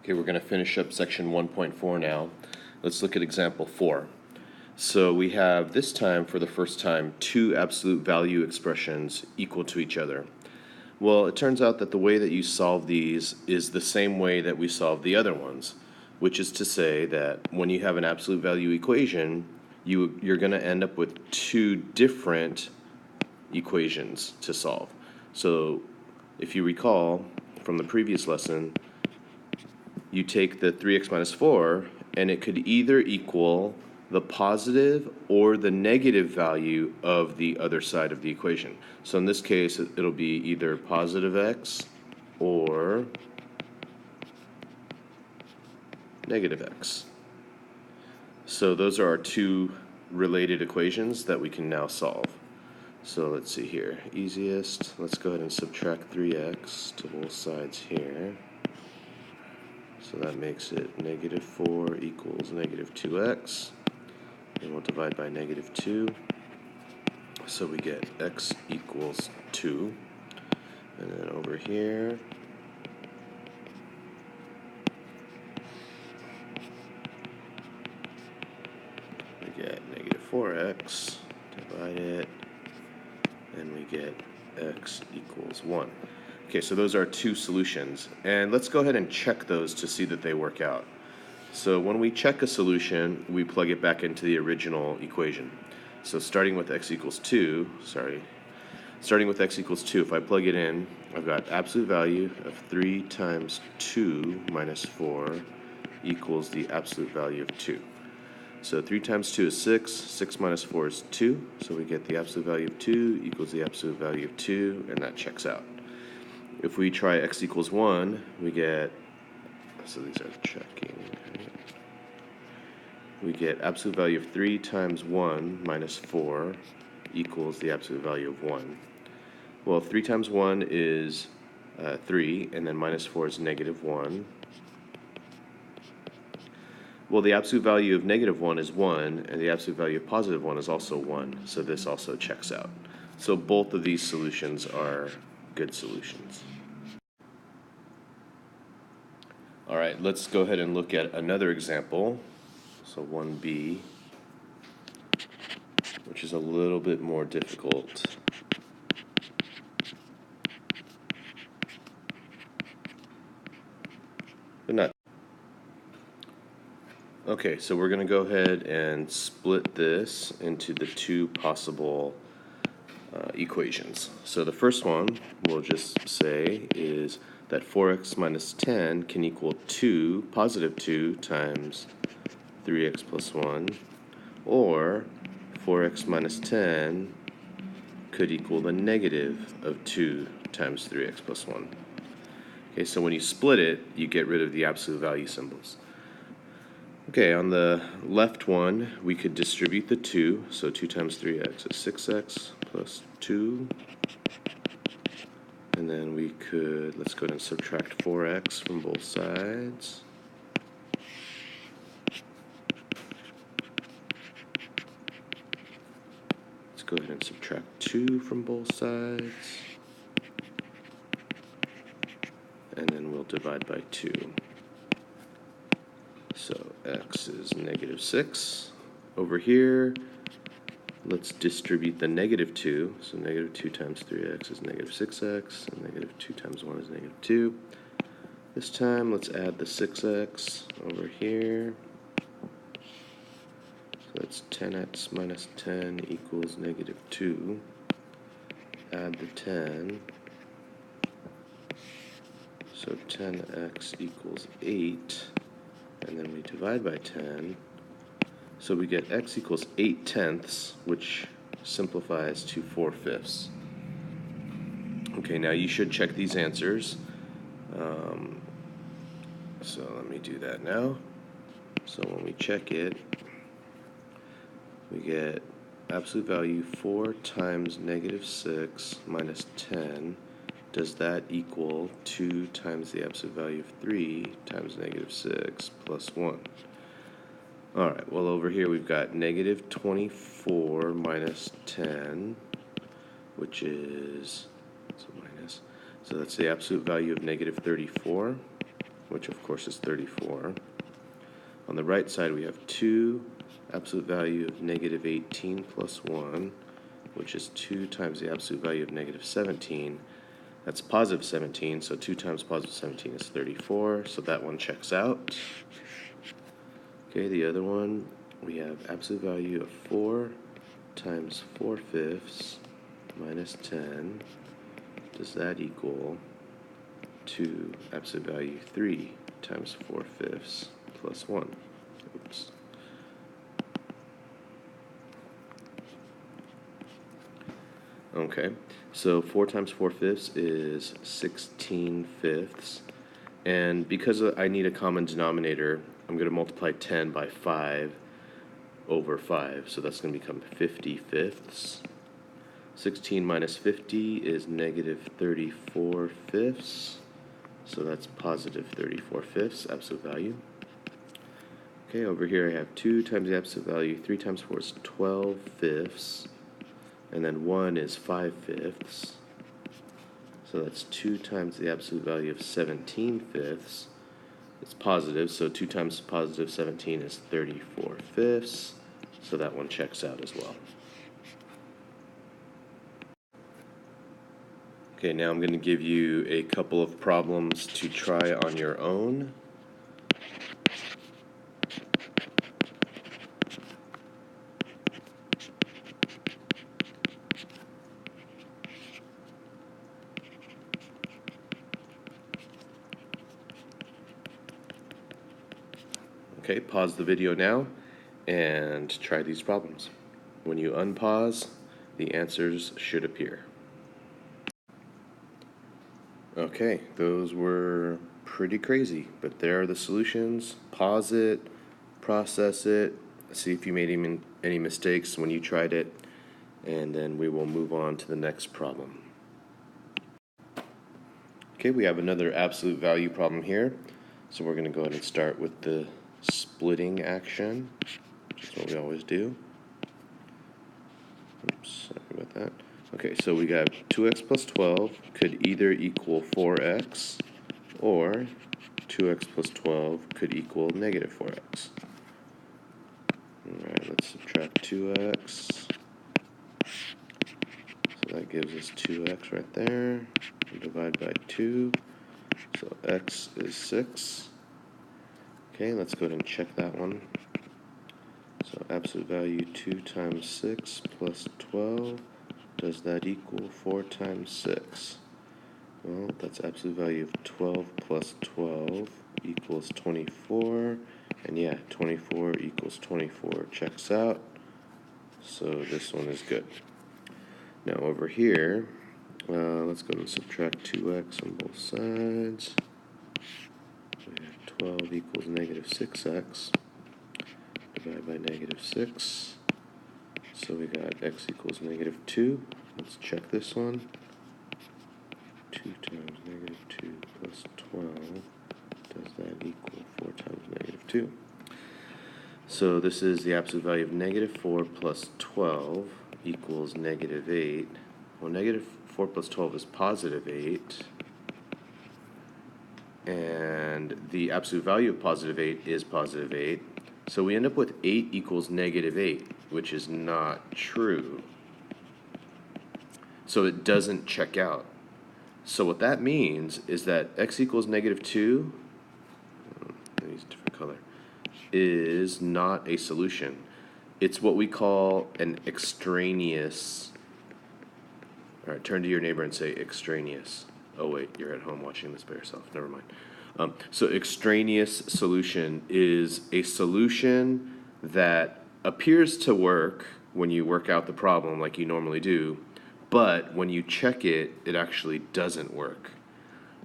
Okay, we're going to finish up section 1.4 now. Let's look at example 4. So we have this time, for the first time, two absolute value expressions equal to each other. Well, it turns out that the way that you solve these is the same way that we solve the other ones, which is to say that when you have an absolute value equation, you're going to end up with two different equations to solve. So if you recall from the previous lesson, you take the 3x minus 4, and it could either equal the positive or the negative value of the other side of the equation. So in this case, it'll be either positive x or negative x. So those are our two related equations that we can now solve. So let's see here. Easiest, let's go ahead and subtract 3x to both sides here. So that makes it negative 4 equals negative 2x. And we'll divide by negative 2. So we get x equals 2. And then over here, we get negative 4x, divide it, and we get x equals 1. Okay, so those are two solutions. And let's go ahead and check those to see that they work out. So when we check a solution, we plug it back into the original equation. So starting with x equals 2, if I plug it in, I've got absolute value of 3 times 2 minus 4 equals the absolute value of 2. So 3 times 2 is 6, 6 minus 4 is 2, so we get the absolute value of 2 equals the absolute value of 2, and that checks out. If we try x equals 1, we get, so these are checking, right? We get absolute value of 3 times 1 minus 4 equals the absolute value of 1. Well, 3 times 1 is 3, and then minus 4 is negative 1. Well, the absolute value of negative 1 is 1, and the absolute value of positive 1 is also 1, so this also checks out. So both of these solutions are good solutions. All right, let's go ahead and look at another example. So 1b, which is a little bit more difficult. But not. Okay, so we're going to go ahead and split this into the two possible equations. So the first one we'll just say is that 4x minus 10 can equal 2, positive 2 times 3x plus 1, or 4x minus 10 could equal the negative of 2 times 3x plus 1. Okay, so when you split it, you get rid of the absolute value symbols. Okay, on the left one, we could distribute the 2, so 2 times 3x is 6x plus 2. And then we could, let's go ahead and subtract 4x from both sides. Let's go ahead and subtract 2 from both sides. And then we'll divide by 2. So x is negative 6. Over here, let's distribute the negative 2. So negative 2 times 3x is negative 6x, and negative 2 times 1 is negative 2. This time, let's add the 6x over here. So that's 10x minus 10 equals negative 2. Add the 10. So 10x equals 8. And then we divide by 10. So we get x equals 8 tenths, which simplifies to 4/5. Okay, now you should check these answers. So let me do that now. So when we check it, we get absolute value 4 times negative 6 minus 10. Does that equal 2 times the absolute value of 3 times negative 6 plus 1? All right, well, over here we've got negative 24 minus 10, which is, so that's the absolute value of negative 34. which of course is 34. On the right side, we have 2 absolute value of negative 18 plus 1, which is 2 times the absolute value of negative 17. That's positive 17, so 2 times positive 17 is 34, so that one checks out. Okay, the other one, we have absolute value of 4 times 4/5 minus 10. Does that equal 2 absolute value 3 times 4/5 plus 1? Oops. Okay, so 4 times 4/5 is 16/5, and because I need a common denominator, I'm going to multiply 10 by 5 over 5, so that's going to become 50/5. 16 minus 50 is negative 34/5, so that's positive 34/5 absolute value. Okay, over here I have 2 times the absolute value, 3 times 4 is 12/5, and then 1 is 5/5. So that's 2 times the absolute value of 17/5. It's positive, so 2 times positive 17 is 34/5. So that one checks out as well. Okay, now I'm going to give you a couple of problems to try on your own. Okay, pause the video now and try these problems. When you unpause, the answers should appear. Okay, those were pretty crazy, but there are the solutions. Pause it, process it, see if you made any mistakes when you tried it, and then we will move on to the next problem. Okay, we have another absolute value problem here. So we're going to go ahead and start with the splitting action, which is what we always do. Oops, sorry about that. Okay, so we got 2x plus 12 could either equal 4x, or 2x plus 12 could equal negative 4x. Alright, let's subtract 2x. So that gives us 2x right there. Divide by 2. So x is 6. Okay, let's go ahead and check that one. So absolute value 2 times 6 plus 12. Does that equal 4 times 6? Well, that's absolute value of 12 plus 12 equals 24. And yeah, 24 equals 24 checks out. So this one is good. Now over here, let's go and subtract 2x on both sides. We have 12 equals negative 6x. Divide by negative 6. So we got x equals negative 2. Let's check this one. 2 times negative 2 plus 12. Does that equal 4 times negative 2? So this is the absolute value of negative 4 plus 12 equals negative 8. Well, negative 4 plus 12 is positive 8. And the absolute value of positive 8 is positive 8. So we end up with 8 equals negative 8, which is not true. So it doesn't check out. So what that means is that x equals negative 2, let me use a different color, is not a solution. It's what we call an extraneous. All right, turn to your neighbor and say extraneous. Oh wait, you're at home watching this by yourself. Never mind. So extraneous solution is a solution that appears to work when you work out the problem like you normally do, but when you check it, it actually doesn't work.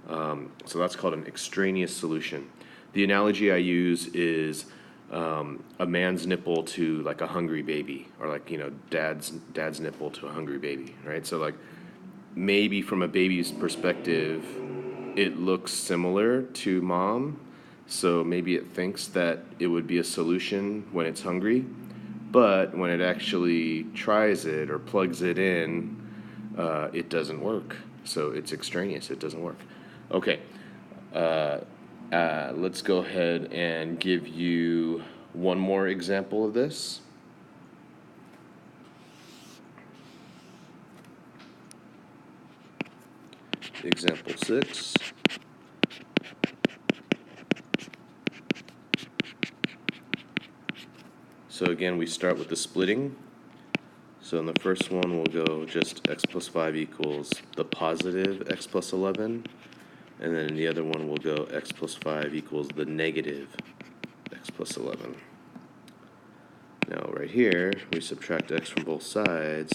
So that's called an extraneous solution. The analogy I use is a man's nipple to like a hungry baby, or like, you know, dad's nipple to a hungry baby, right? So like maybe from a baby's perspective, it looks similar to mom, so maybe it thinks that it would be a solution when it's hungry, but when it actually tries it or plugs it in, it doesn't work. So it's extraneous, it doesn't work. Okay, Let's go ahead and give you one more example of this. Example 6. So again, we start with the splitting. So in the first one, we'll go just x plus 5 equals the positive x plus 11. And then in the other one, we'll go x plus 5 equals the negative x plus 11. Now right here, we subtract x from both sides,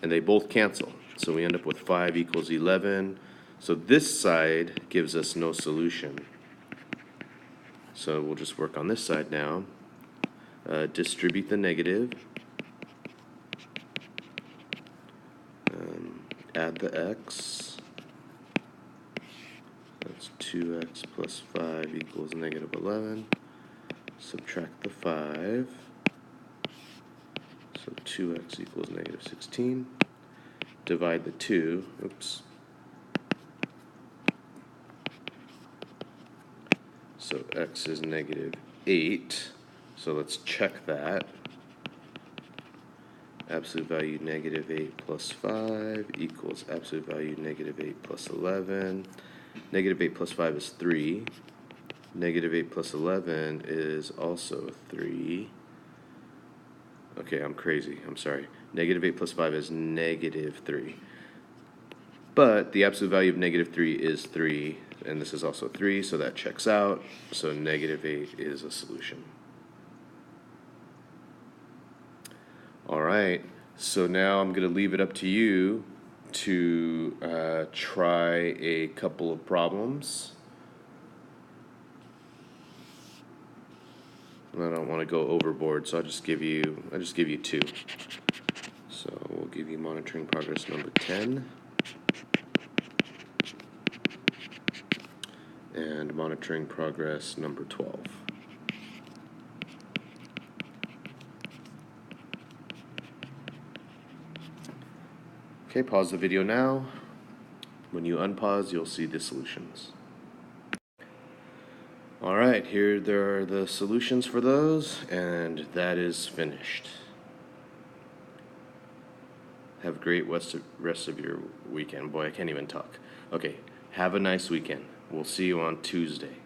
and they both cancel. So we end up with 5 equals 11. So this side gives us no solution. So we'll just work on this side now. Distribute the negative. Add the x. That's 2x plus 5 equals negative 11. Subtract the 5. So 2x equals negative 16. Divide the 2. Oops. So x is negative 8. So let's check that. Absolute value negative 8 plus 5 equals absolute value negative 8 plus 11. Negative 8 plus 5 is 3. Negative 8 plus 11 is also 3. Okay, I'm crazy. I'm sorry. Negative 8 plus 5 is negative 3. But the absolute value of negative 3 is 3, and this is also 3, so that checks out. So negative 8 is a solution. All right, so now I'm going to leave it up to you to try a couple of problems. I don't want to go overboard, so I'll just give you 2. So we'll give you monitoring progress number 10 and monitoring progress number 12. Okay, pause the video now. When you unpause, you'll see the solutions. All right, here there are the solutions for those, and that is finished. Have a great rest of your weekend. Boy, I can't even talk. Okay, have a nice weekend. We'll see you on Tuesday.